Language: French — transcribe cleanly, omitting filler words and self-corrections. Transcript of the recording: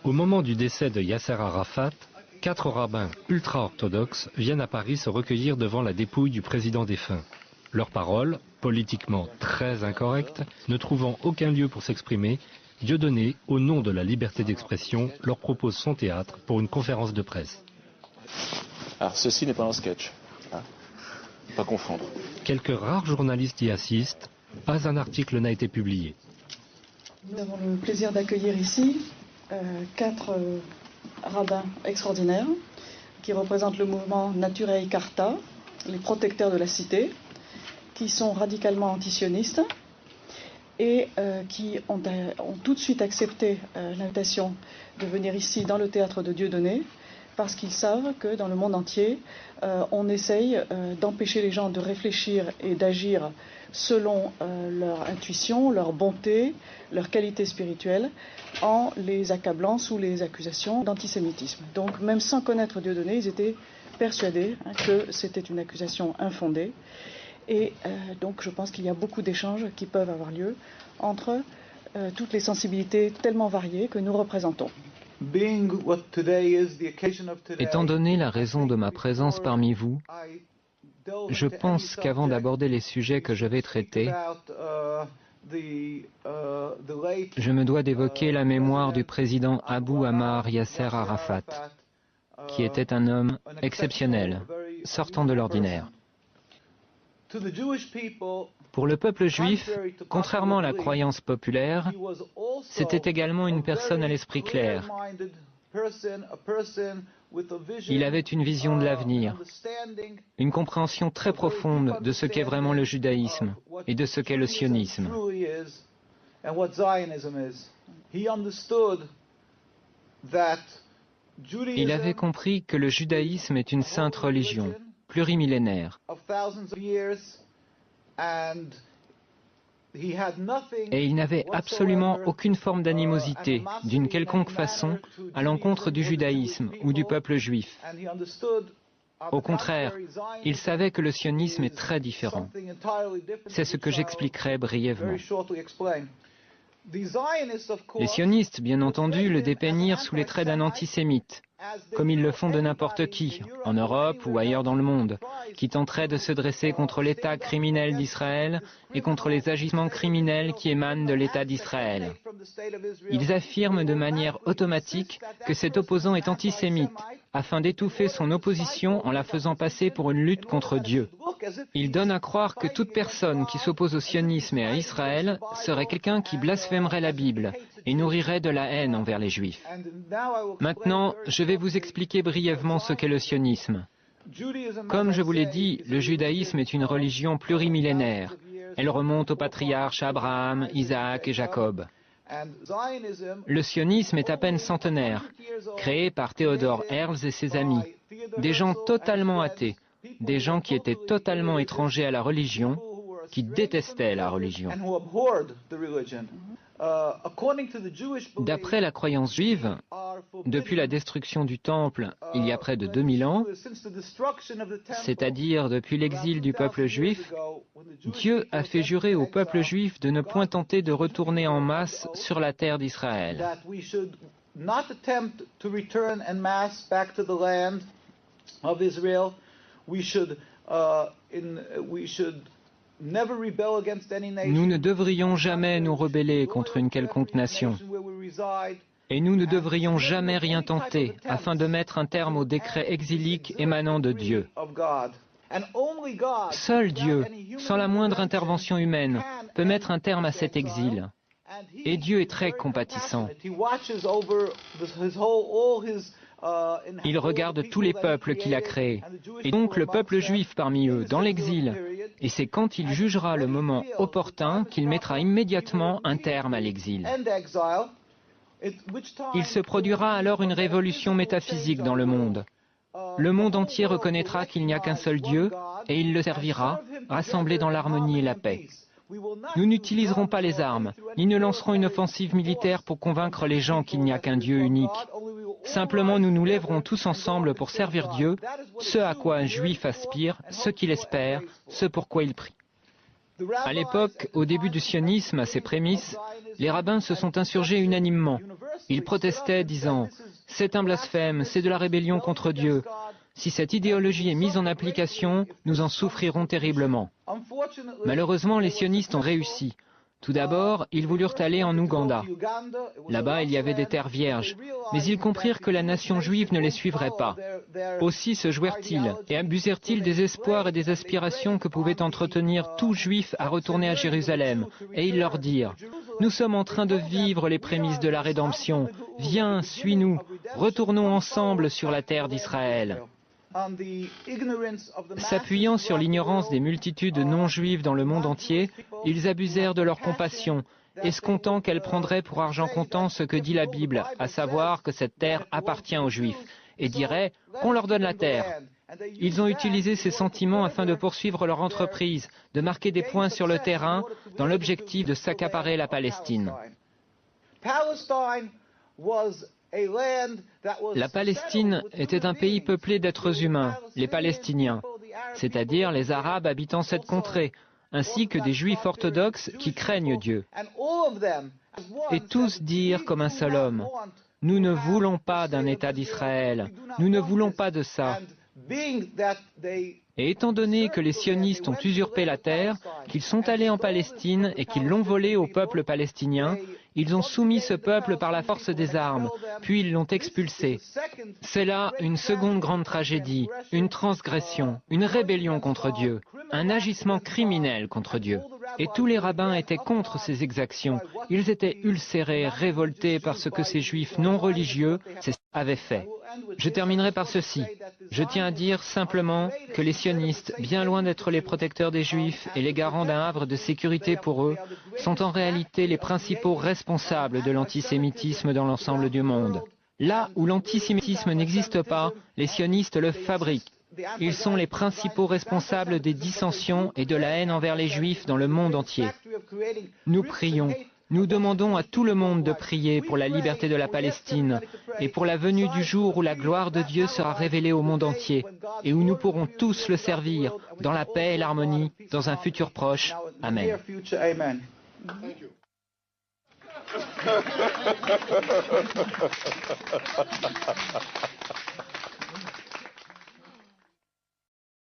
Au moment du décès de Yasser Arafat, 4 rabbins ultra-orthodoxes viennent à Paris se recueillir devant la dépouille du président défunt. Leurs paroles, politiquement très incorrectes, ne trouvant aucun lieu pour s'exprimer, Dieudonné, au nom de la liberté d'expression, leur propose son théâtre pour une conférence de presse. Alors ceci n'est pas un sketch, hein, pas confondre. Quelques rares journalistes y assistent, pas un article n'a été publié. Nous avons le plaisir d'accueillir ici 4 rabbins extraordinaires qui représentent le mouvement Naturei Carta, les protecteurs de la cité, qui sont radicalement antisionistes et qui ont tout de suite accepté l'invitation de venir ici dans le théâtre de Dieudonné parce qu'ils savent que dans le monde entier, on essaye d'empêcher les gens de réfléchir et d'agir selon leur intuition, leur bonté, leur qualité spirituelle, en les accablant sous les accusations d'antisémitisme. Donc même sans connaître Dieudonné, ils étaient persuadés que c'était une accusation infondée. Et donc je pense qu'il y a beaucoup d'échanges qui peuvent avoir lieu entre toutes les sensibilités tellement variées que nous représentons. Étant donné la raison de ma présence parmi vous, je pense qu'avant d'aborder les sujets que je vais traiter, je me dois d'évoquer la mémoire du président Abou Ammar Yasser Arafat, qui était un homme exceptionnel, sortant de l'ordinaire. Pour le peuple juif, contrairement à la croyance populaire, c'était également une personne à l'esprit clair. Il avait une vision de l'avenir, une compréhension très profonde de ce qu'est vraiment le judaïsme et de ce qu'est le sionisme. Il avait compris que le judaïsme est une sainte religion, plurimillénaire. Et il n'avait absolument aucune forme d'animosité, d'une quelconque façon, à l'encontre du judaïsme ou du peuple juif. Au contraire, il savait que le sionisme est très différent. C'est ce que j'expliquerai brièvement. Les sionistes, bien entendu, le dépeignirent sous les traits d'un antisémite, comme ils le font de n'importe qui, en Europe ou ailleurs dans le monde, qui tenterait de se dresser contre l'État criminel d'Israël et contre les agissements criminels qui émanent de l'État d'Israël. Ils affirment de manière automatique que cet opposant est antisémite, afin d'étouffer son opposition en la faisant passer pour une lutte contre Dieu. Ils donnent à croire que toute personne qui s'oppose au sionisme et à Israël serait quelqu'un qui blasphémerait la Bible et nourrirait de la haine envers les Juifs. Maintenant, je vais vous expliquer brièvement ce qu'est le sionisme. Comme je vous l'ai dit, le judaïsme est une religion plurimillénaire. Elle remonte aux patriarches Abraham, Isaac et Jacob. Le sionisme est à peine centenaire, créé par Theodor Herzl et ses amis, des gens totalement athées, des gens qui étaient totalement étrangers à la religion, qui détestaient la religion. D'après la croyance juive, depuis la destruction du Temple il y a près de 2000 ans, c'est-à-dire depuis l'exil du peuple juif, Dieu a fait jurer au peuple juif de ne point tenter de retourner en masse sur la terre d'Israël. Nous ne devrions jamais nous rebeller contre une quelconque nation. Et nous ne devrions jamais rien tenter afin de mettre un terme au décret exilique émanant de Dieu. Seul Dieu, sans la moindre intervention humaine, peut mettre un terme à cet exil. Et Dieu est très compatissant. Il regarde tous les peuples qu'il a créés, et donc le peuple juif parmi eux, dans l'exil. Et c'est quand il jugera le moment opportun qu'il mettra immédiatement un terme à l'exil. Il se produira alors une révolution métaphysique dans le monde. Le monde entier reconnaîtra qu'il n'y a qu'un seul Dieu, et il le servira, rassemblé dans l'harmonie et la paix. Nous n'utiliserons pas les armes, ni ne lancerons une offensive militaire pour convaincre les gens qu'il n'y a qu'un Dieu unique. Simplement, nous nous lèverons tous ensemble pour servir Dieu, ce à quoi un juif aspire, ce qu'il espère, ce pour quoi il prie. À l'époque, au début du sionisme, à ses prémices, les rabbins se sont insurgés unanimement, Ils protestaient disant « C'est un blasphème, c'est de la rébellion contre Dieu. Si cette idéologie est mise en application, nous en souffrirons terriblement. » Malheureusement, les sionistes ont réussi. Tout d'abord, ils voulurent aller en Ouganda. Là-bas, il y avait des terres vierges, mais ils comprirent que la nation juive ne les suivrait pas. Aussi se jouèrent-ils et abusèrent-ils des espoirs et des aspirations que pouvait entretenir tout juif à retourner à Jérusalem. Et ils leur dirent « Nous sommes en train de vivre les prémices de la rédemption. Viens, suis-nous. Retournons ensemble sur la terre d'Israël. » S'appuyant sur l'ignorance des multitudes non-juives dans le monde entier, ils abusèrent de leur compassion, escomptant qu'elle prendrait pour argent comptant ce que dit la Bible, à savoir que cette terre appartient aux Juifs, et diraient qu'on leur donne la terre. Ils ont utilisé ces sentiments afin de poursuivre leur entreprise, de marquer des points sur le terrain, dans l'objectif de s'accaparer la Palestine. La Palestine était un pays peuplé d'êtres humains, les Palestiniens, c'est-à-dire les Arabes habitant cette contrée, ainsi que des Juifs orthodoxes qui craignent Dieu. Et tous dirent comme un seul homme, « Nous ne voulons pas d'un État d'Israël, nous ne voulons pas de ça. » Et étant donné que les sionistes ont usurpé la terre, qu'ils sont allés en Palestine et qu'ils l'ont volée au peuple palestinien, ils ont soumis ce peuple par la force des armes, puis ils l'ont expulsé. C'est là une seconde grande tragédie, une transgression, une rébellion contre Dieu, un agissement criminel contre Dieu. Et tous les rabbins étaient contre ces exactions. Ils étaient ulcérés, révoltés par ce que ces juifs non religieux avaient fait. Je terminerai par ceci. Je tiens à dire simplement que les sionistes, bien loin d'être les protecteurs des juifs et les garants d'un havre de sécurité pour eux, sont en réalité les principaux responsables de l'antisémitisme dans l'ensemble du monde. Là où l'antisémitisme n'existe pas, les sionistes le fabriquent. Ils sont les principaux responsables des dissensions et de la haine envers les juifs dans le monde entier. Nous prions. Nous demandons à tout le monde de prier pour la liberté de la Palestine et pour la venue du jour où la gloire de Dieu sera révélée au monde entier et où nous pourrons tous le servir dans la paix et l'harmonie dans un futur proche. Amen.